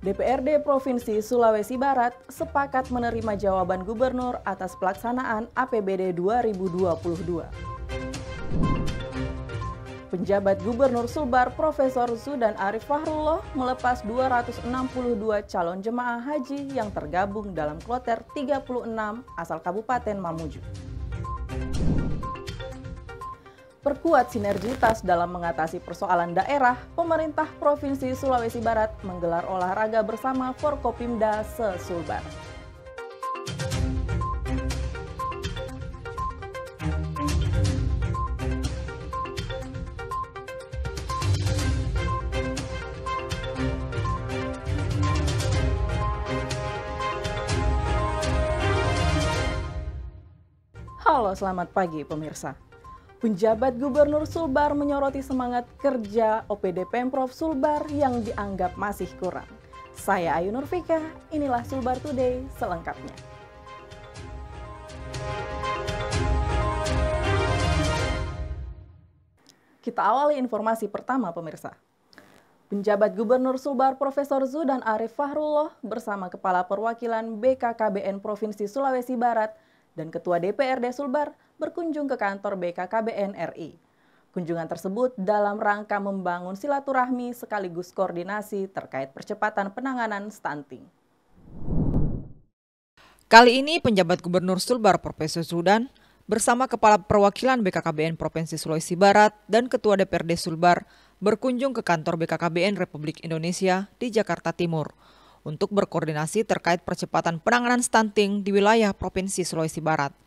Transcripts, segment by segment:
DPRD Provinsi Sulawesi Barat sepakat menerima jawaban gubernur atas pelaksanaan APBD 2022. Penjabat Gubernur Sulbar Profesor Zudan Arif Fahrullah melepas 262 calon jemaah haji yang tergabung dalam kloter 36 asal Kabupaten Mamuju. Perkuat sinergitas dalam mengatasi persoalan daerah, pemerintah Provinsi Sulawesi Barat menggelar olahraga bersama Forkopimda se-Sulbar. Halo, selamat pagi pemirsa. Penjabat Gubernur Sulbar menyoroti semangat kerja OPD Pemprov Sulbar yang dianggap masih kurang. Saya Ayu Nurfika, inilah Sulbar Today selengkapnya. Kita awali informasi pertama pemirsa. Penjabat Gubernur Sulbar Profesor Zudan Arif Fahrullah bersama Kepala Perwakilan BKKBN Provinsi Sulawesi Barat dan Ketua DPRD Sulbar berkunjung ke kantor BKKBN RI. Kunjungan tersebut dalam rangka membangun silaturahmi sekaligus koordinasi terkait percepatan penanganan stunting. Kali ini penjabat Gubernur Sulbar Profesor Zudan bersama Kepala Perwakilan BKKBN Provinsi Sulawesi Barat dan Ketua DPRD Sulbar berkunjung ke kantor BKKBN Republik Indonesia di Jakarta Timur untuk berkoordinasi terkait percepatan penanganan stunting di wilayah Provinsi Sulawesi Barat.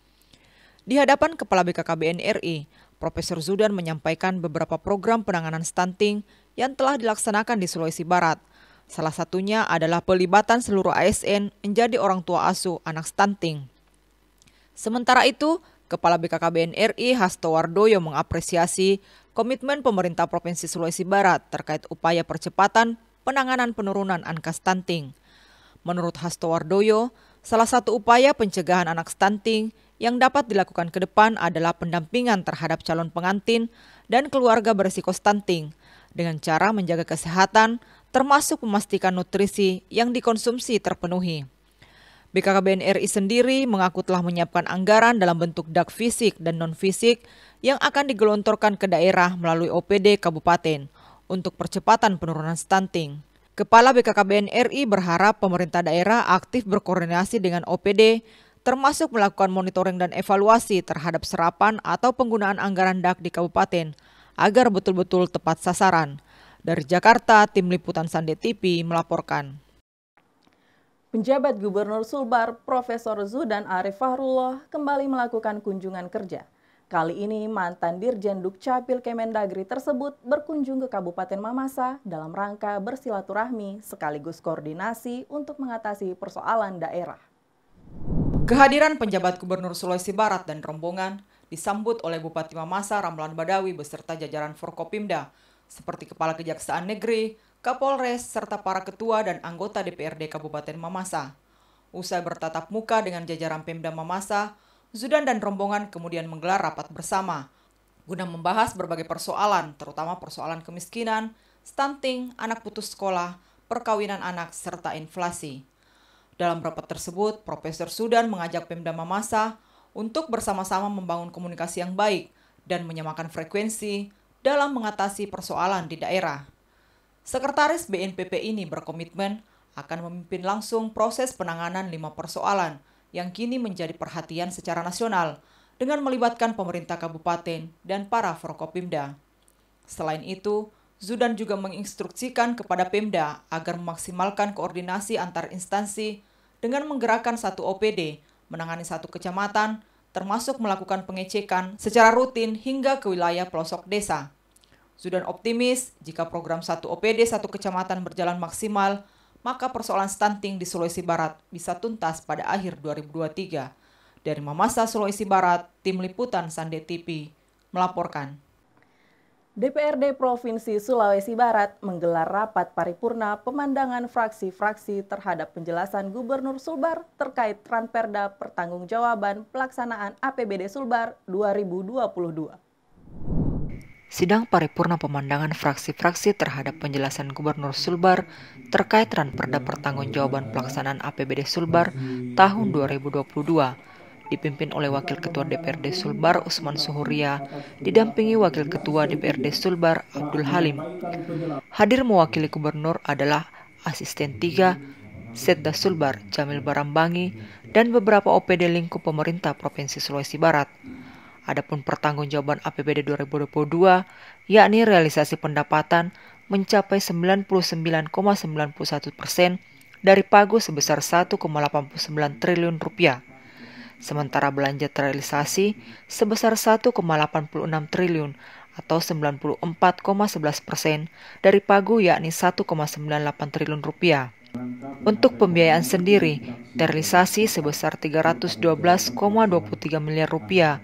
Di hadapan Kepala BKKBN RI, Profesor Zudan menyampaikan beberapa program penanganan stunting yang telah dilaksanakan di Sulawesi Barat. Salah satunya adalah pelibatan seluruh ASN menjadi orang tua asuh anak stunting. Sementara itu, Kepala BKKBN RI Hasto Wardoyo mengapresiasi komitmen pemerintah Provinsi Sulawesi Barat terkait upaya percepatan penanganan penurunan angka stunting. Menurut Hasto Wardoyo, salah satu upaya pencegahan anak stunting yang dapat dilakukan ke depan adalah pendampingan terhadap calon pengantin dan keluarga berisiko stunting dengan cara menjaga kesehatan termasuk memastikan nutrisi yang dikonsumsi terpenuhi. BKKBN RI sendiri mengaku telah menyiapkan anggaran dalam bentuk dak fisik dan non-fisik yang akan digelontorkan ke daerah melalui OPD Kabupaten untuk percepatan penurunan stunting. Kepala BKKBN RI berharap pemerintah daerah aktif berkoordinasi dengan OPD termasuk melakukan monitoring dan evaluasi terhadap serapan atau penggunaan anggaran dak di kabupaten agar betul-betul tepat sasaran. Dari Jakarta, Tim Liputan Sande TV melaporkan. Penjabat Gubernur Sulbar Profesor Zudan Arif Fahrullah kembali melakukan kunjungan kerja. Kali ini mantan Dirjen Dukcapil Kemendagri tersebut berkunjung ke Kabupaten Mamasa dalam rangka bersilaturahmi sekaligus koordinasi untuk mengatasi persoalan daerah. Kehadiran penjabat Gubernur Sulawesi Barat dan rombongan disambut oleh Bupati Mamasa Ramlan Badawi beserta jajaran Forkopimda seperti Kepala Kejaksaan Negeri, Kapolres, serta para ketua dan anggota DPRD Kabupaten Mamasa. Usai bertatap muka dengan jajaran Pemda Mamasa, Zudan dan rombongan kemudian menggelar rapat bersama guna membahas berbagai persoalan, terutama persoalan kemiskinan, stunting, anak putus sekolah, perkawinan anak, serta inflasi. Dalam rapat tersebut, Profesor Zudan mengajak Pemda Mamasa untuk bersama-sama membangun komunikasi yang baik dan menyamakan frekuensi dalam mengatasi persoalan di daerah. Sekretaris BNPP ini berkomitmen akan memimpin langsung proses penanganan 5 persoalan yang kini menjadi perhatian secara nasional dengan melibatkan pemerintah kabupaten dan para Forkopimda. Selain itu, Zudan juga menginstruksikan kepada Pemda agar memaksimalkan koordinasi antar instansi dengan menggerakkan satu OPD, menangani satu kecamatan, termasuk melakukan pengecekan secara rutin hingga ke wilayah pelosok desa. Zudan optimis jika program satu OPD satu kecamatan berjalan maksimal, maka persoalan stunting di Sulawesi Barat bisa tuntas pada akhir 2023. Dari Mamasa, Sulawesi Barat, Tim Liputan Sande TV melaporkan. DPRD Provinsi Sulawesi Barat menggelar rapat paripurna pemandangan fraksi-fraksi terhadap penjelasan Gubernur Sulbar terkait Ranperda Pertanggungjawaban Pelaksanaan APBD Sulbar 2022. Sidang paripurna pemandangan fraksi-fraksi terhadap penjelasan Gubernur Sulbar terkait Ranperda Pertanggungjawaban Pelaksanaan APBD Sulbar tahun 2022 dipimpin oleh Wakil Ketua DPRD Sulbar Usman Suhuria, didampingi Wakil Ketua DPRD Sulbar Abdul Halim. Hadir mewakili Gubernur adalah Asisten 3 Setda Sulbar Jamil Barambangi dan beberapa OPD lingkup pemerintah Provinsi Sulawesi Barat. Adapun pertanggungjawaban APBD 2022, yakni realisasi pendapatan mencapai 99,91% dari pagu sebesar 1,89 triliun rupiah. Sementara belanja terrealisasi sebesar 1,86 triliun atau 94,11% dari pagu yakni 1,98 triliun rupiah. Untuk pembiayaan sendiri, terrealisasi sebesar 312,23 miliar rupiah,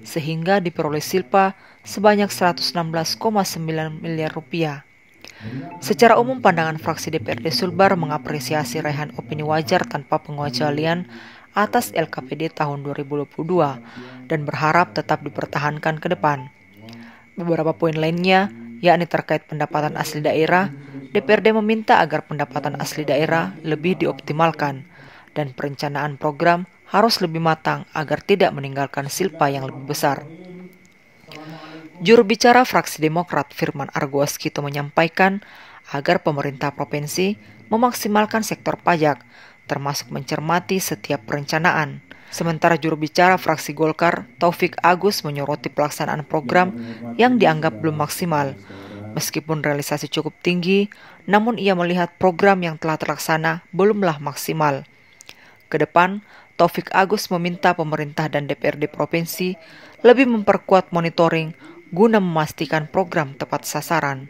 sehingga diperoleh silpa sebanyak 116,9 miliar rupiah. Secara umum, pandangan fraksi DPRD Sulbar mengapresiasi raihan opini wajar tanpa pengecualian atas LKPD tahun 2022 dan berharap tetap dipertahankan ke depan. Beberapa poin lainnya, yakni terkait pendapatan asli daerah, DPRD meminta agar pendapatan asli daerah lebih dioptimalkan dan perencanaan program harus lebih matang agar tidak meninggalkan silpa yang lebih besar. Juru bicara fraksi Demokrat Firman Argowaskito menyampaikan agar pemerintah provinsi memaksimalkan sektor pajak, termasuk mencermati setiap perencanaan. Sementara juru bicara fraksi Golkar, Taufik Agus, menyoroti pelaksanaan program yang dianggap belum maksimal. Meskipun realisasi cukup tinggi, namun ia melihat program yang telah terlaksana belumlah maksimal. Kedepan, Taufik Agus meminta pemerintah dan DPRD provinsi lebih memperkuat monitoring guna memastikan program tepat sasaran.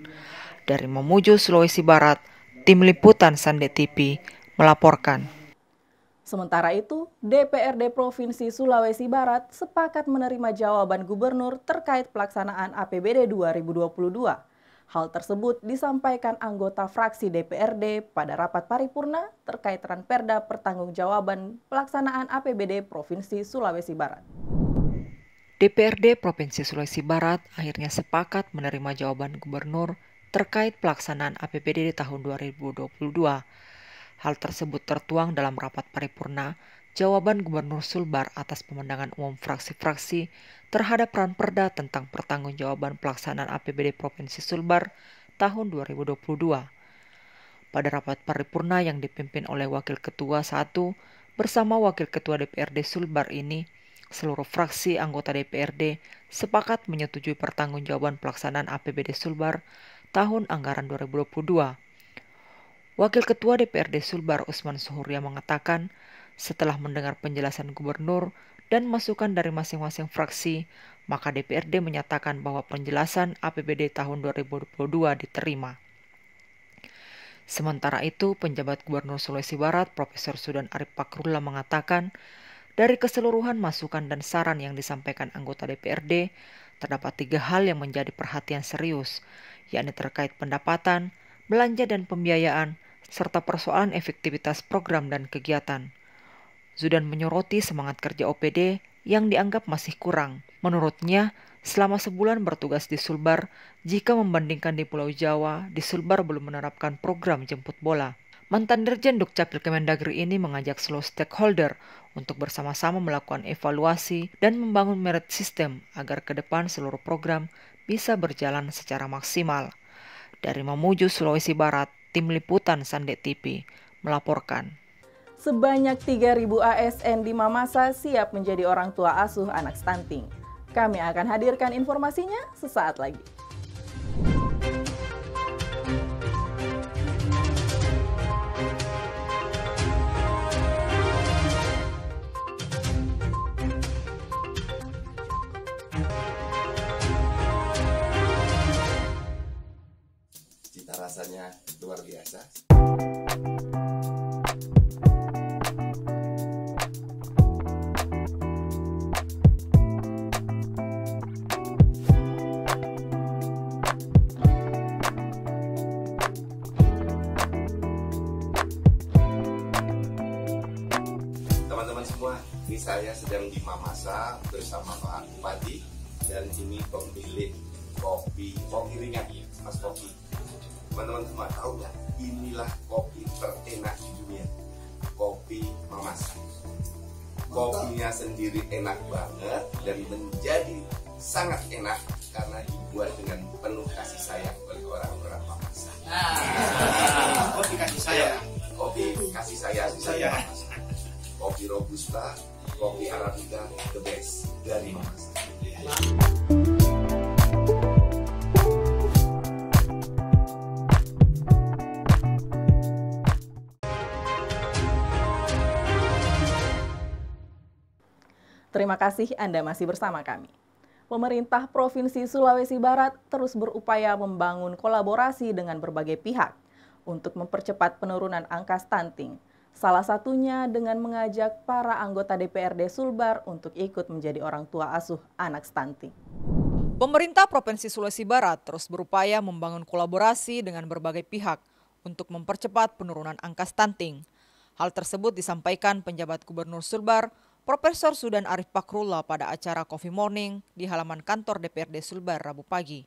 Dari Mamuju, Sulawesi Barat, Tim Liputan Sande TV melaporkan. Sementara itu, DPRD Provinsi Sulawesi Barat sepakat menerima jawaban Gubernur terkait pelaksanaan APBD 2022. Hal tersebut disampaikan anggota fraksi DPRD pada rapat paripurna terkait Ranperda Pertanggungjawaban Pelaksanaan APBD Provinsi Sulawesi Barat. DPRD Provinsi Sulawesi Barat akhirnya sepakat menerima jawaban Gubernur terkait pelaksanaan APBD di tahun 2022. Hal tersebut tertuang dalam rapat paripurna jawaban Gubernur Sulbar atas pemandangan umum fraksi-fraksi terhadap Ranperda tentang pertanggungjawaban pelaksanaan APBD Provinsi Sulbar tahun 2022. Pada rapat paripurna yang dipimpin oleh Wakil Ketua 1 bersama Wakil Ketua DPRD Sulbar ini, seluruh fraksi anggota DPRD sepakat menyetujui pertanggungjawaban pelaksanaan APBD Sulbar tahun anggaran 2022. Wakil Ketua DPRD Sulbar Usman Suhuria mengatakan, setelah mendengar penjelasan Gubernur dan masukan dari masing-masing fraksi, maka DPRD menyatakan bahwa penjelasan APBD tahun 2022 diterima. Sementara itu, penjabat Gubernur Sulawesi Barat Profesor Sudan Arif Fakrullah mengatakan, dari keseluruhan masukan dan saran yang disampaikan anggota DPRD, terdapat 3 hal yang menjadi perhatian serius, yakni terkait pendapatan, belanja dan pembiayaan, serta persoalan efektivitas program dan kegiatan. Zudan menyoroti semangat kerja OPD yang dianggap masih kurang. Menurutnya, selama sebulan bertugas di Sulbar, jika membandingkan di Pulau Jawa, di Sulbar belum menerapkan program jemput bola. Mantan Dirjen Dukcapil Kemendagri ini mengajak seluruh stakeholder untuk bersama-sama melakukan evaluasi dan membangun merit system agar ke depan seluruh program bisa berjalan secara maksimal. Dari Mamuju, Sulawesi Barat, Tim Liputan Sande TV melaporkan. Sebanyak 3.000 ASN di Mamasa siap menjadi orang tua asuh anak stunting. Kami akan hadirkan informasinya sesaat lagi. Cita rasanya luar biasa. Teman-teman semua, ini saya sedang di Mamasa bersama Pak Bupati dan ini pemilik kopi ringan ya, Mas Kopi. Teman-teman semua tahu nggak? Inilah kopi terenak di dunia, kopi Mamas. Kopinya sendiri enak banget dan menjadi sangat enak karena dibuat dengan penuh kasih sayang oleh orang-orang Mamas. Kopi kasih sayang. Kopi kasih sayang. Kopi Robusta, kopi Arabica, the best dari Mamas. Terima kasih Anda masih bersama kami. Pemerintah Provinsi Sulawesi Barat terus berupaya membangun kolaborasi dengan berbagai pihak untuk mempercepat penurunan angka stunting. Salah satunya dengan mengajak para anggota DPRD Sulbar untuk ikut menjadi orang tua asuh anak stunting. Pemerintah Provinsi Sulawesi Barat terus berupaya membangun kolaborasi dengan berbagai pihak untuk mempercepat penurunan angka stunting. Hal tersebut disampaikan penjabat Gubernur Sulbar, Profesor Zudan Arif Fakrullah pada acara Coffee Morning di halaman kantor DPRD Sulbar Rabu pagi.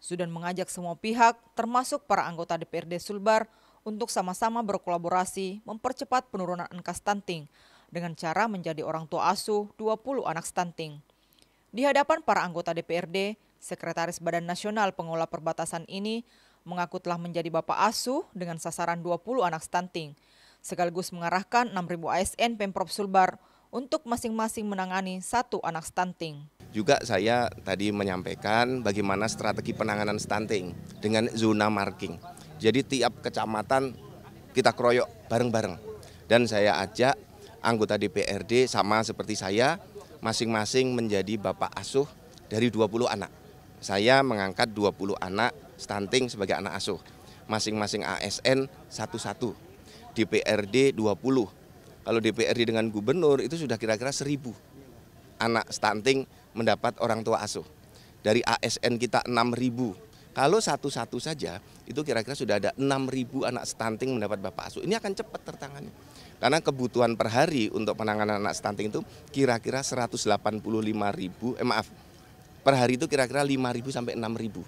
Zudan mengajak semua pihak, termasuk para anggota DPRD Sulbar, untuk sama-sama berkolaborasi mempercepat penurunan angka stunting dengan cara menjadi orang tua asuh 20 anak stunting. Di hadapan para anggota DPRD, Sekretaris Badan Nasional Pengelola Perbatasan ini mengaku telah menjadi bapak asuh dengan sasaran 20 anak stunting, sekaligus mengarahkan 6.000 ASN Pemprov Sulbar untuk masing-masing menangani 1 anak stunting. Juga saya tadi menyampaikan bagaimana strategi penanganan stunting dengan zona marking. Jadi tiap kecamatan kita keroyok bareng-bareng. Dan saya ajak anggota DPRD sama seperti saya, masing-masing menjadi bapak asuh dari 20 anak. Saya mengangkat 20 anak stunting sebagai anak asuh. Masing-masing ASN satu-satu. DPRD 20. Kalau DPRD dengan gubernur itu sudah kira-kira 1.000 anak stunting mendapat orang tua asuh. Dari ASN kita 6.000. Kalau satu-satu saja itu kira-kira sudah ada 6.000 anak stunting mendapat bapak asuh. Ini akan cepat tertangani. Karena kebutuhan per hari untuk penanganan anak stunting itu kira-kira 185.000, per hari itu kira-kira 5.000 sampai 6.000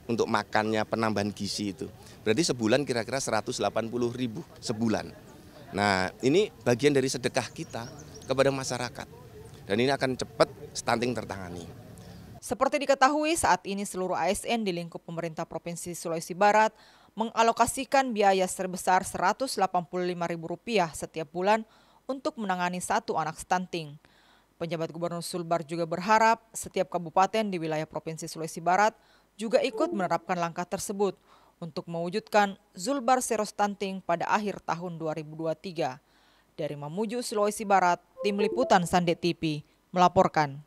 untuk makannya, penambahan gizi itu. Berarti sebulan kira-kira 180.000 sebulan. Nah, ini bagian dari sedekah kita kepada masyarakat. Dan ini akan cepat stunting tertangani. Seperti diketahui, saat ini seluruh ASN di lingkup pemerintah Provinsi Sulawesi Barat mengalokasikan biaya sebesar Rp185.000 setiap bulan untuk menangani 1 anak stunting. Penjabat Gubernur Sulbar juga berharap setiap kabupaten di wilayah Provinsi Sulawesi Barat juga ikut menerapkan langkah tersebut untuk mewujudkan Sulbar Zero Stunting pada akhir tahun 2023. Dari Mamuju, Sulawesi Barat, Tim Liputan Sandet TV melaporkan.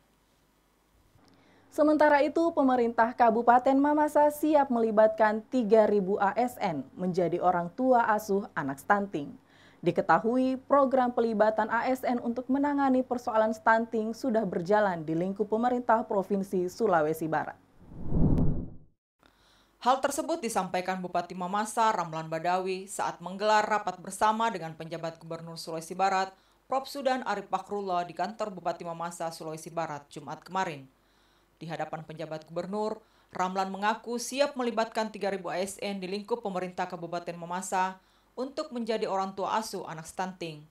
Sementara itu, pemerintah Kabupaten Mamasa siap melibatkan 3.000 ASN menjadi orang tua asuh anak stunting. Diketahui program pelibatan ASN untuk menangani persoalan stunting sudah berjalan di lingkup pemerintah Provinsi Sulawesi Barat. Hal tersebut disampaikan Bupati Mamasa Ramlan Badawi saat menggelar rapat bersama dengan penjabat Gubernur Sulawesi Barat, Prof. Zudan Arif Fakrullah di kantor Bupati Mamasa Sulawesi Barat Jumat kemarin. Di hadapan penjabat Gubernur, Ramlan mengaku siap melibatkan 3.000 ASN di lingkup pemerintah Kabupaten Mamasa untuk menjadi orang tua asuh anak stunting.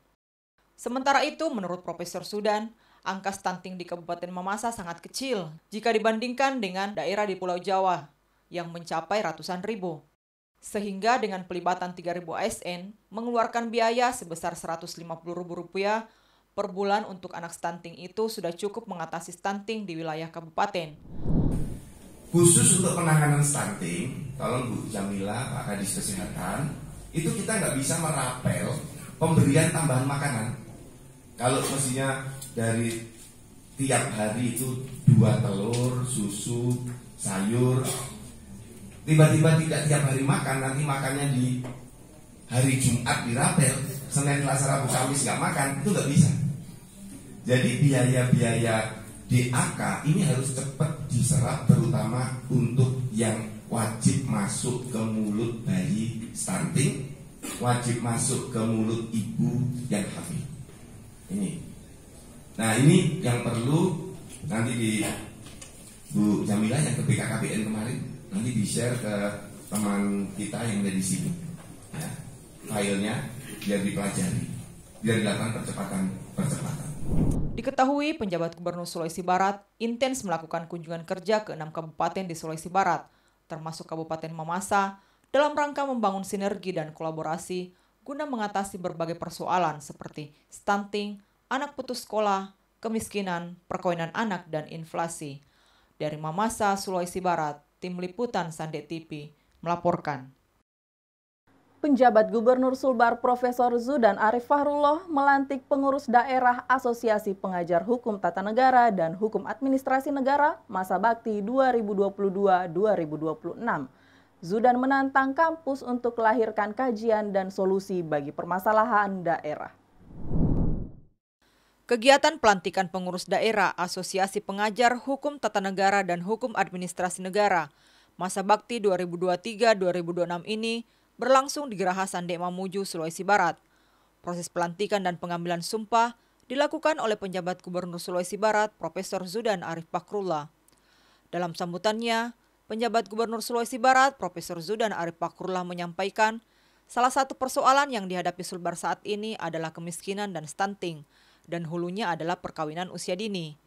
Sementara itu, menurut Profesor Zudan, angka stunting di Kabupaten Mamasa sangat kecil jika dibandingkan dengan daerah di Pulau Jawa yang mencapai ratusan ribu. Sehingga dengan pelibatan 3.000 ASN mengeluarkan biaya sebesar Rp150.000 per bulan untuk anak stunting itu sudah cukup mengatasi stunting di wilayah kabupaten. Khusus untuk penanganan stunting, tolong Bu Jamila, Pak Kadis Kesehatan, itu kita nggak bisa merapel pemberian tambahan makanan. Kalau mestinya dari tiap hari itu 2 telur, susu, sayur, tiba-tiba tidak tiap hari makan, nanti makannya di hari Jumat dirapel, Senin, Selasa, Rabu, Kamis nggak makan, itu nggak bisa. Jadi biaya-biaya DAK ini harus cepat diserap, terutama untuk yang wajib masuk ke mulut bayi stunting, wajib masuk ke mulut ibu yang hamil. Ini. Nah, ini yang perlu nanti Bu Jamila yang ke BKKBN kemarin nanti di-share ke teman kita yang ada di sini, ya, filenya biar dipelajari, biar dilakukan percepatan. Diketahui penjabat Gubernur Sulawesi Barat intens melakukan kunjungan kerja ke 6 kabupaten di Sulawesi Barat, termasuk Kabupaten Mamasa, dalam rangka membangun sinergi dan kolaborasi guna mengatasi berbagai persoalan seperti stunting, anak putus sekolah, kemiskinan, perkawinan anak, dan inflasi. Dari Mamasa, Sulawesi Barat, Tim Liputan Sande TV melaporkan. Penjabat Gubernur Sulbar Profesor Zudan Arif Fahrullah melantik pengurus daerah Asosiasi Pengajar Hukum Tata Negara dan Hukum Administrasi Negara masa bakti 2022-2026. Zudan menantang kampus untuk melahirkan kajian dan solusi bagi permasalahan daerah. Kegiatan pelantikan pengurus daerah Asosiasi Pengajar Hukum Tata Negara dan Hukum Administrasi Negara masa bakti 2023-2026 ini berlangsung di Geraha Sande Mamuju, Sulawesi Barat. Proses pelantikan dan pengambilan sumpah dilakukan oleh penjabat Gubernur Sulawesi Barat, Profesor Zudan Arif Fahrullah. Dalam sambutannya, penjabat Gubernur Sulawesi Barat, Profesor Zudan Arif Fahrullah menyampaikan, salah satu persoalan yang dihadapi Sulbar saat ini adalah kemiskinan dan stunting, dan hulunya adalah perkawinan usia dini.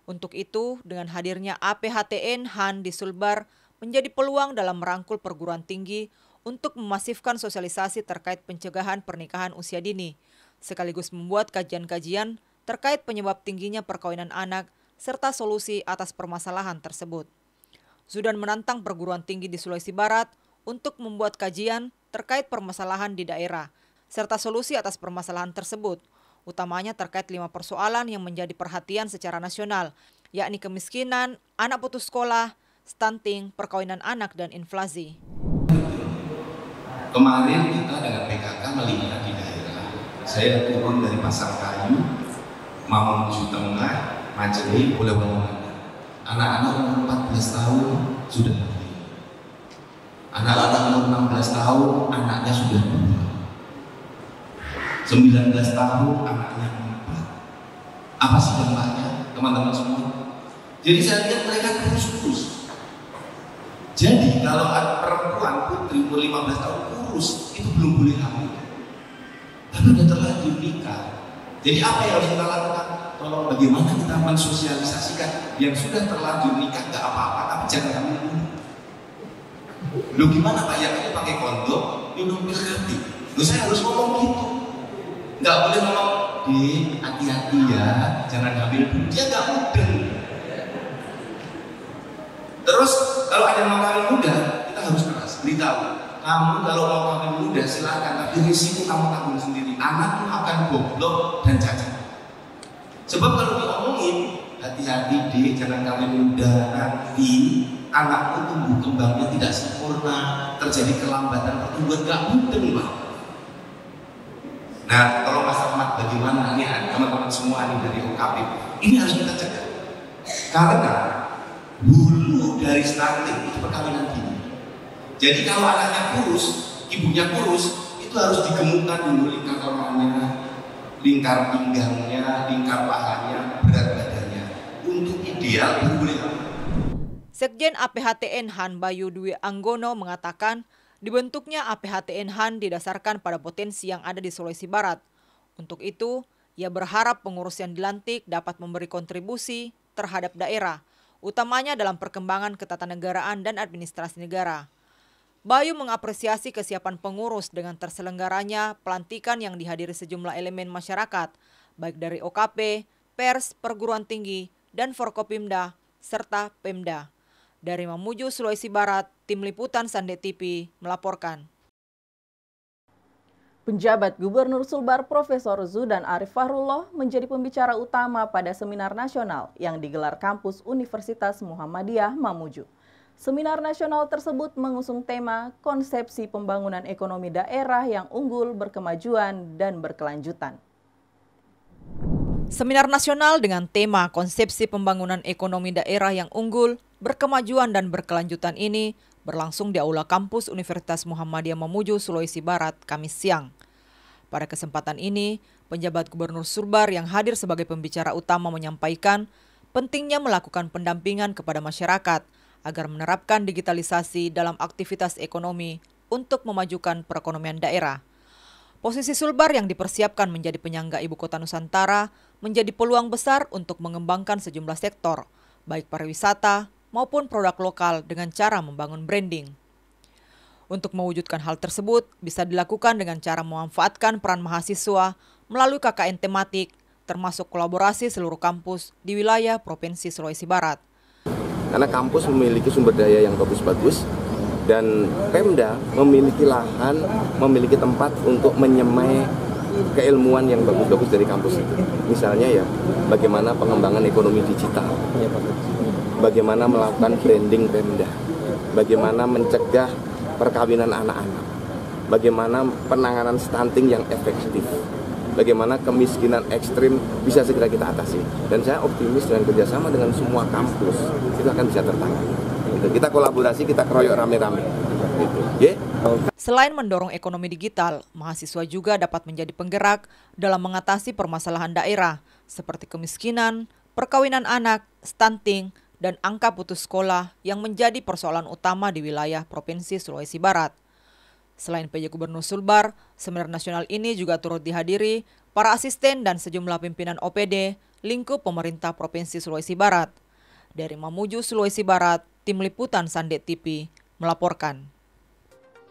Untuk itu, dengan hadirnya APHTN HAN di Sulbar menjadi peluang dalam merangkul perguruan tinggi untuk memasifkan sosialisasi terkait pencegahan pernikahan usia dini, sekaligus membuat kajian-kajian terkait penyebab tingginya perkawinan anak serta solusi atas permasalahan tersebut. Zudan menantang perguruan tinggi di Sulawesi Barat untuk membuat kajian terkait permasalahan di daerah, serta solusi atas permasalahan tersebut, utamanya terkait 5 persoalan yang menjadi perhatian secara nasional, yakni kemiskinan, anak putus sekolah, stunting, perkawinan anak, dan inflasi. Kemarin kita dengan PKK melihat di daerah, saya turun dari Pasarkayu, mau menuju Tengah, Majene, Pulau Bawang. Anak-anak umur 14 tahun sudah hamil. Anak-anak umur 16 tahun anaknya sudah 2. 19 tahun anaknya 4. Apa sih dampaknya, teman-teman semua? Jadi saya lihat mereka kurus-kurus. Jadi kalau ada perempuan putri umur 15 tahun kurus, itu belum boleh hamil. Tapi udah terlanjur nikah. Jadi apa yang harus kita lakukan? Tolong bagaimana kita mensosialisasikan yang sudah terlanjur nikah nggak apa-apa, tapi jangan hamil dulu. Lu gimana Pak? Ya kamu pakai kondom, minum pil hati. Lu saya harus ngomong gitu. Nggak boleh ngomong, hati-hati ya, jangan hamil dulu. Dia nggak mudeng. Terus kalau ada yang mau kawin muda, kita harus keras, beritahu. Kamu kalau mau kawin muda silakan, tapi risiko kamu tanggung sendiri. Anakmu akan goblok dan cacat. Sebab kalau diomongin, hati-hati deh, jangan kawin muda, nanti anakmu tumbuh kembangnya tidak sempurna, terjadi kelambatan pertumbuhan, gak mudeng Pak. Nah, kalau Mas Ahmad bagaimana nih teman-teman semua nih dari OKP, ini harus kita cegah. Karena hulu dari stunting itu perkawinan dini. Jadi kalau anaknya kurus, ibunya kurus, itu harus digemukkan dulu lingkar lemaknya, lingkar pinggangnya, lingkar pahanya, berat badannya, untuk ideal boleh. Sekjen APHTN HAN Bayu Dwi Anggono mengatakan dibentuknya APHTN HAN didasarkan pada potensi yang ada di Sulawesi Barat. Untuk itu, ia berharap pengurus yang dilantik dapat memberi kontribusi terhadap daerah, utamanya dalam perkembangan ketatanegaraan dan administrasi negara. Bayu mengapresiasi kesiapan pengurus dengan terselenggaranya pelantikan yang dihadiri sejumlah elemen masyarakat, baik dari OKP, pers, perguruan tinggi, dan Forkopimda, serta Pemda. Dari Mamuju, Sulawesi Barat, Tim Liputan Sande TV melaporkan. Penjabat Gubernur Sulbar Profesor Zudan Arif Fahrullah menjadi pembicara utama pada seminar nasional yang digelar kampus Universitas Muhammadiyah Mamuju. Seminar nasional tersebut mengusung tema konsepsi pembangunan ekonomi daerah yang unggul, berkemajuan, dan berkelanjutan. Seminar nasional dengan tema konsepsi pembangunan ekonomi daerah yang unggul, berkemajuan, dan berkelanjutan ini berlangsung di Aula Kampus Universitas Muhammadiyah Mamuju, Sulawesi Barat, Kamis siang. Pada kesempatan ini, penjabat Gubernur Sulbar yang hadir sebagai pembicara utama menyampaikan pentingnya melakukan pendampingan kepada masyarakat agar menerapkan digitalisasi dalam aktivitas ekonomi untuk memajukan perekonomian daerah. Posisi Sulbar yang dipersiapkan menjadi penyangga Ibu Kota Nusantara menjadi peluang besar untuk mengembangkan sejumlah sektor, baik pariwisata maupun produk lokal dengan cara membangun branding. Untuk mewujudkan hal tersebut bisa dilakukan dengan cara memanfaatkan peran mahasiswa melalui KKN tematik, termasuk kolaborasi seluruh kampus di wilayah Provinsi Sulawesi Barat. Karena kampus memiliki sumber daya yang bagus-bagus dan Pemda memiliki lahan, memiliki tempat untuk menyemai keilmuan yang bagus-bagus dari kampus itu. Misalnya ya, bagaimana pengembangan ekonomi digital, bagaimana melakukan branding Pemda, bagaimana mencegah perkawinan anak-anak, bagaimana penanganan stunting yang efektif, bagaimana kemiskinan ekstrim bisa segera kita atasi. Dan saya optimis dengan kerjasama dengan semua kampus itu akan bisa tertangani. Kita kolaborasi, kita keroyok rame-rame. Selain mendorong ekonomi digital, mahasiswa juga dapat menjadi penggerak dalam mengatasi permasalahan daerah seperti kemiskinan, perkawinan anak, stunting, dan angka putus sekolah yang menjadi persoalan utama di wilayah Provinsi Sulawesi Barat. Selain PJ Gubernur Sulbar, seminar nasional ini juga turut dihadiri para asisten dan sejumlah pimpinan OPD lingkup pemerintah Provinsi Sulawesi Barat. Dari Mamuju, Sulawesi Barat, Tim Liputan Sandet TV melaporkan.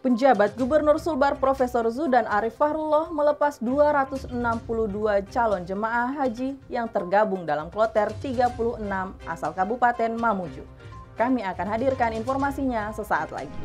Penjabat Gubernur Sulbar Profesor Zudan Arif Fahrullah melepas 262 calon jemaah haji yang tergabung dalam kloter 36 asal Kabupaten Mamuju. Kami akan hadirkan informasinya sesaat lagi.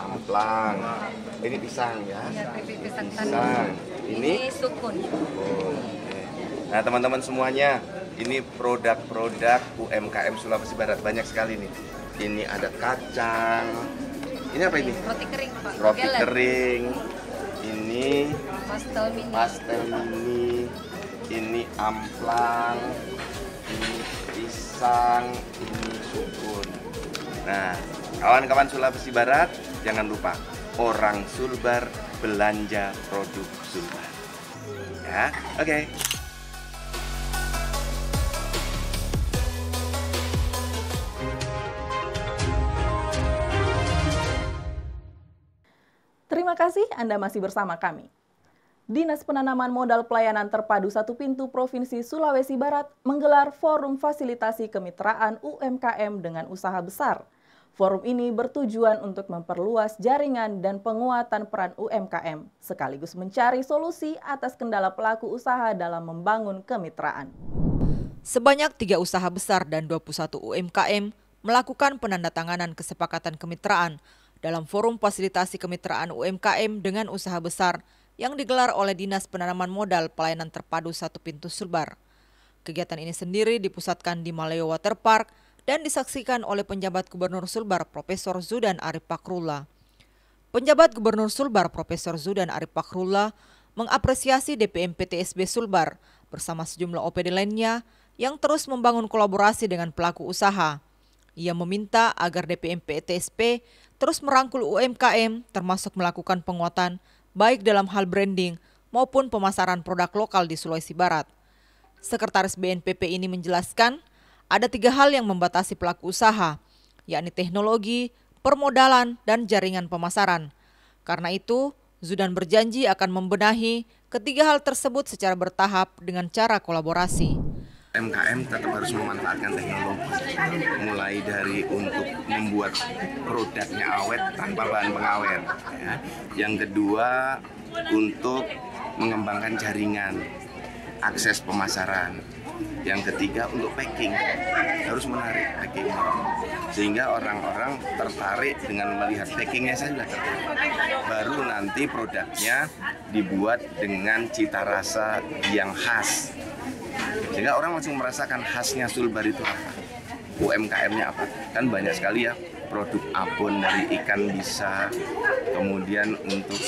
Amplang, ini pisang ya. Pisang. Ini sukun. Oh, nah teman-teman semuanya, ini produk-produk UMKM Sulawesi Barat banyak sekali nih. Ini ada kacang. Ini apa ini? Roti kering, Pak. Roti kering. Ini pastel mini. Ini amplang. Ini pisang. Ini sukun. Nah, kawan-kawan Sulawesi Barat, jangan lupa orang Sulbar belanja produk Sulbar. Ya, oke. Terima kasih Anda masih bersama kami. Dinas Penanaman Modal Pelayanan Terpadu Satu Pintu Provinsi Sulawesi Barat menggelar Forum Fasilitasi Kemitraan UMKM dengan Usaha Besar. Forum ini bertujuan untuk memperluas jaringan dan penguatan peran UMKM, sekaligus mencari solusi atas kendala pelaku usaha dalam membangun kemitraan. Sebanyak 3 usaha besar dan 21 UMKM melakukan penandatanganan kesepakatan kemitraan dalam Forum Fasilitasi Kemitraan UMKM dengan Usaha Besar yang digelar oleh Dinas Penanaman Modal Pelayanan Terpadu Satu Pintu Sulbar. Kegiatan ini sendiri dipusatkan di Maleo Waterpark dan disaksikan oleh penjabat Gubernur Sulbar Profesor Zudan Arif Fakhrullah. Penjabat Gubernur Sulbar Profesor Zudan Arif Fakhrullah mengapresiasi DPM PTSB Sulbar bersama sejumlah OPD lainnya yang terus membangun kolaborasi dengan pelaku usaha. Ia meminta agar DPM PTSB terus merangkul UMKM termasuk melakukan penguatan baik dalam hal branding maupun pemasaran produk lokal di Sulawesi Barat. Sekretaris BNPP ini menjelaskan, ada 3 hal yang membatasi pelaku usaha, yakni teknologi, permodalan, dan jaringan pemasaran. Karena itu, Zudan berjanji akan membenahi ketiga hal tersebut secara bertahap dengan cara kolaborasi. UMKM tetap harus memanfaatkan teknologi, mulai dari untuk membuat produknya awet tanpa bahan pengawet. Ya. Yang kedua, untuk mengembangkan jaringan. akses pemasaran. Yang ketiga untuk packing, harus menarik packing, sehingga orang-orang tertarik dengan melihat packingnya saja tertarik. Baru nanti produknya dibuat dengan cita rasa yang khas, sehingga orang langsung merasakan khasnya Sulbar itu apa, UMKM-nya apa. Kan banyak sekali ya produk abon dari ikan bisa, kemudian untuk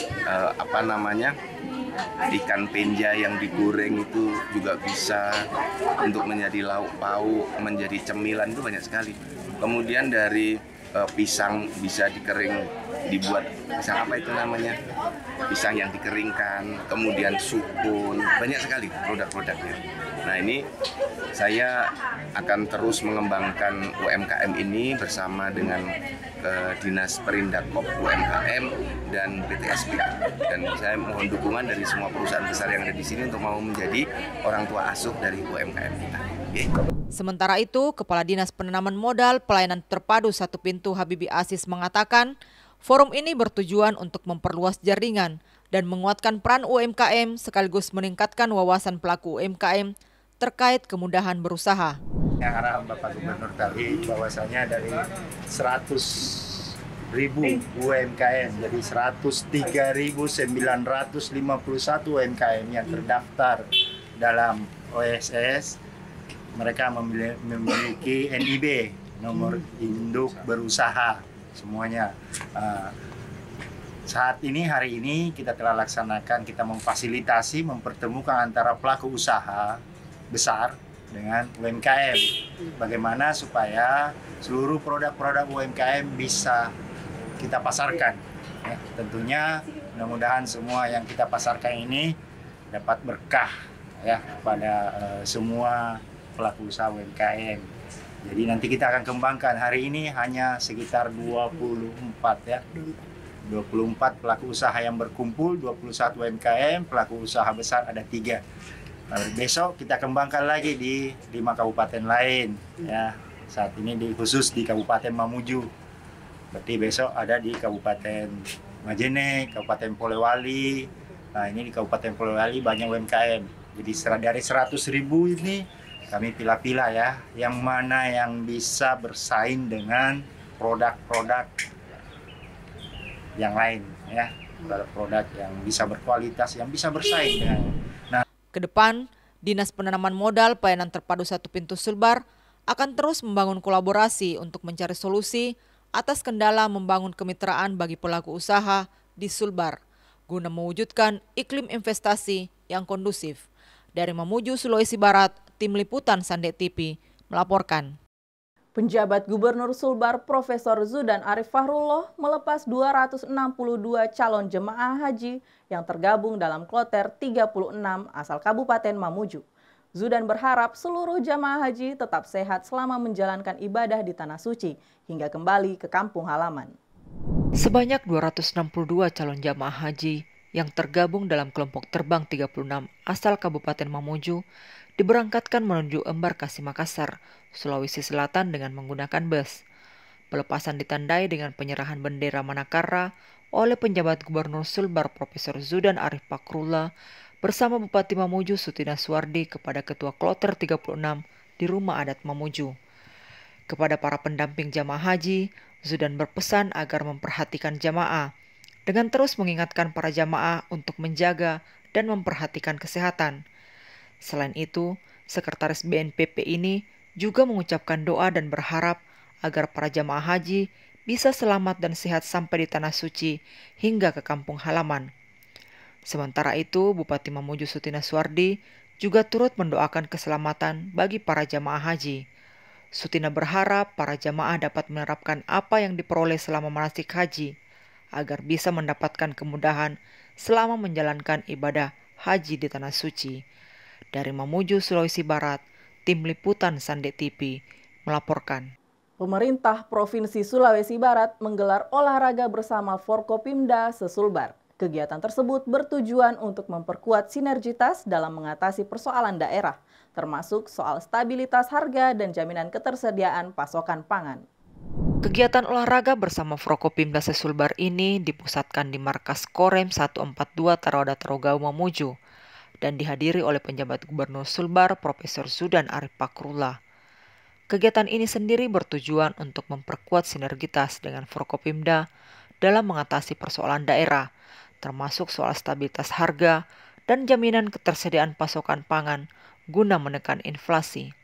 ikan penja yang digoreng itu juga bisa, untuk menjadi lauk pauk, menjadi cemilan itu banyak sekali. Kemudian dari pisang bisa dibuat pisang apa itu namanya? Pisang yang dikeringkan, kemudian sukun, banyak sekali produk-produknya. Nah, ini saya akan terus mengembangkan UMKM ini bersama dengan Dinas Perindakop UMKM dan PTSP. Dan saya mohon dukungan dari semua perusahaan besar yang ada di sini untuk mau menjadi orang tua asuh dari UMKM kita. Okay. Sementara itu, Kepala Dinas Penanaman Modal Pelayanan Terpadu Satu Pintu Habibie Aziz mengatakan, forum ini bertujuan untuk memperluas jaringan dan menguatkan peran UMKM sekaligus meningkatkan wawasan pelaku UMKM terkait kemudahan berusaha. Yang arahan Bapak Gubernur tadi bahwasanya dari 100.000 UMKM jadi 103.951 UMKM yang terdaftar dalam OSS, mereka memiliki NIB, nomor induk berusaha semuanya. Saat ini, hari ini kita telah laksanakan, kita memfasilitasi, mempertemukan antara pelaku usaha besar dengan UMKM. Bagaimana supaya seluruh produk-produk UMKM bisa kita pasarkan. Ya, tentunya mudah-mudahan semua yang kita pasarkan ini dapat berkah ya kepada semua pelaku usaha UMKM. Jadi nanti kita akan kembangkan. Hari ini hanya sekitar 24 ya. 24 pelaku usaha yang berkumpul, 21 UMKM, pelaku usaha besar ada 3. Besok kita kembangkan lagi di 5 kabupaten lain ya. Saat ini khusus di Kabupaten Mamuju. Berarti besok ada di Kabupaten Majene, Kabupaten Polewali. Nah, ini di Kabupaten Polewali banyak UMKM. Jadi dari 100.000 ini kami pilah-pilah ya, yang mana yang bisa bersaing dengan produk-produk yang lain ya. Produk-produk yang bisa berkualitas, yang bisa bersaing dengan. Kedepan, Dinas Penanaman Modal Pelayanan Terpadu Satu Pintu Sulbar akan terus membangun kolaborasi untuk mencari solusi atas kendala membangun kemitraan bagi pelaku usaha di Sulbar, guna mewujudkan iklim investasi yang kondusif. Dari Mamuju, Sulawesi Barat, Tim Liputan Sande TV melaporkan. Penjabat Gubernur Sulbar Profesor Zudan Arif Fahrullah melepas 262 calon jemaah haji yang tergabung dalam kloter 36 asal Kabupaten Mamuju. Zudan berharap seluruh jemaah haji tetap sehat selama menjalankan ibadah di Tanah Suci hingga kembali ke kampung halaman. Sebanyak 262 calon jemaah haji yang tergabung dalam kelompok terbang 36 asal Kabupaten Mamuju diberangkatkan menuju Embarkasi Makassar, Sulawesi Selatan dengan menggunakan bus. Pelepasan ditandai dengan penyerahan bendera Manakara oleh penjabat Gubernur Sulbar Profesor Zudan Arif Fahrullah bersama Bupati Mamuju Sutina Suwardi kepada Ketua Kloter 36 di Rumah Adat Mamuju. Kepada para pendamping jamaah haji, Zudan berpesan agar memperhatikan jamaah dengan terus mengingatkan para jamaah untuk menjaga dan memperhatikan kesehatan. Selain itu, Sekretaris BNPP ini juga mengucapkan doa dan berharap agar para jamaah haji bisa selamat dan sehat sampai di Tanah Suci hingga ke kampung halaman. Sementara itu, Bupati Mamuju Sutina Suwardi juga turut mendoakan keselamatan bagi para jamaah haji. Sutina berharap para jamaah dapat menerapkan apa yang diperoleh selama manasik haji, agar bisa mendapatkan kemudahan selama menjalankan ibadah haji di Tanah Suci. Dari Mamuju, Sulawesi Barat, Tim Liputan Sande TV melaporkan. Pemerintah Provinsi Sulawesi Barat menggelar olahraga bersama Forkopimda se-Sulbar. Kegiatan tersebut bertujuan untuk memperkuat sinergitas dalam mengatasi persoalan daerah, termasuk soal stabilitas harga dan jaminan ketersediaan pasokan pangan. Kegiatan olahraga bersama Forkopimda se-Sulbar ini dipusatkan di markas Korem 142 Taroda Tarogau Mamuju. dan dihadiri oleh penjabat Gubernur Sulbar Profesor Zudan Arif Fakhrullah. Kegiatan ini sendiri bertujuan untuk memperkuat sinergitas dengan Forkopimda dalam mengatasi persoalan daerah, termasuk soal stabilitas harga dan jaminan ketersediaan pasokan pangan guna menekan inflasi.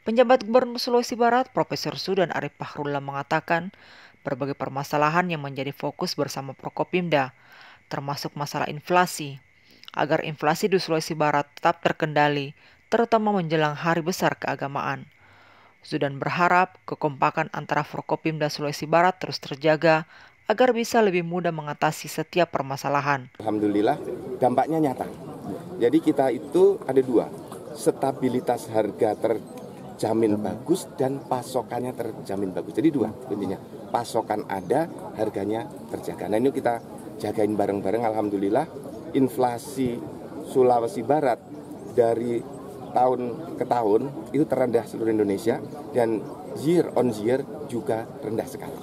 Penjabat Gubernur Sulawesi Barat, Profesor Zudan Arif Fakhrullah mengatakan, berbagai permasalahan yang menjadi fokus bersama Forkopimda, termasuk masalah inflasi, agar inflasi di Sulawesi Barat tetap terkendali, terutama menjelang hari besar keagamaan. Zudan berharap kekompakan antara Forkopimda Sulawesi Barat terus terjaga agar bisa lebih mudah mengatasi setiap permasalahan. Alhamdulillah dampaknya nyata. Jadi kita itu ada dua, stabilitas harga terjamin bagus dan pasokannya terjamin bagus. Jadi dua intinya, pasokan ada, harganya terjaga. Nah ini kita jagain bareng-bareng. Alhamdulillah inflasi Sulawesi Barat dari tahun ke tahun itu terendah seluruh Indonesia dan year on year juga rendah sekali.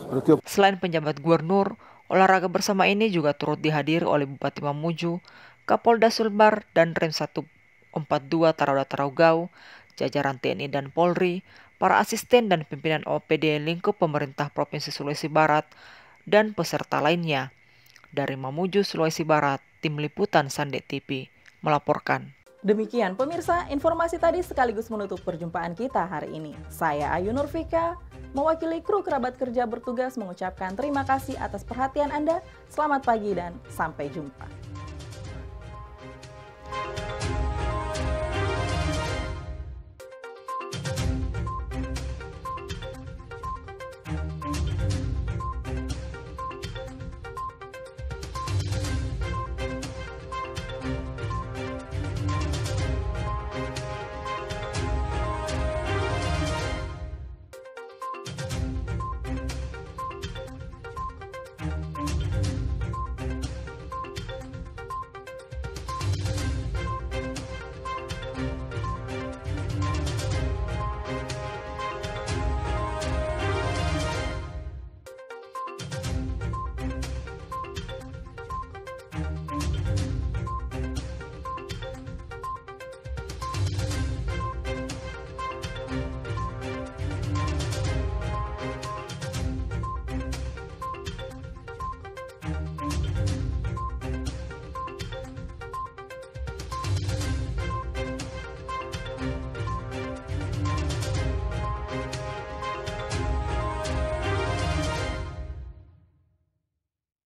Selain penjabat gubernur, olahraga bersama ini juga turut dihadiri oleh Bupati Mamuju, Kapolda Sulbar dan Rem 142 Taroda Taraugau, jajaran TNI dan Polri, para asisten dan pimpinan OPD lingkup pemerintah Provinsi Sulawesi Barat, dan peserta lainnya. Dari Mamuju, Sulawesi Barat, Tim Liputan Sandek TV melaporkan. Demikian pemirsa, informasi tadi sekaligus menutup perjumpaan kita hari ini. Saya Ayu Nurfika, mewakili kru kerabat kerja bertugas mengucapkan terima kasih atas perhatian Anda. Selamat pagi dan sampai jumpa.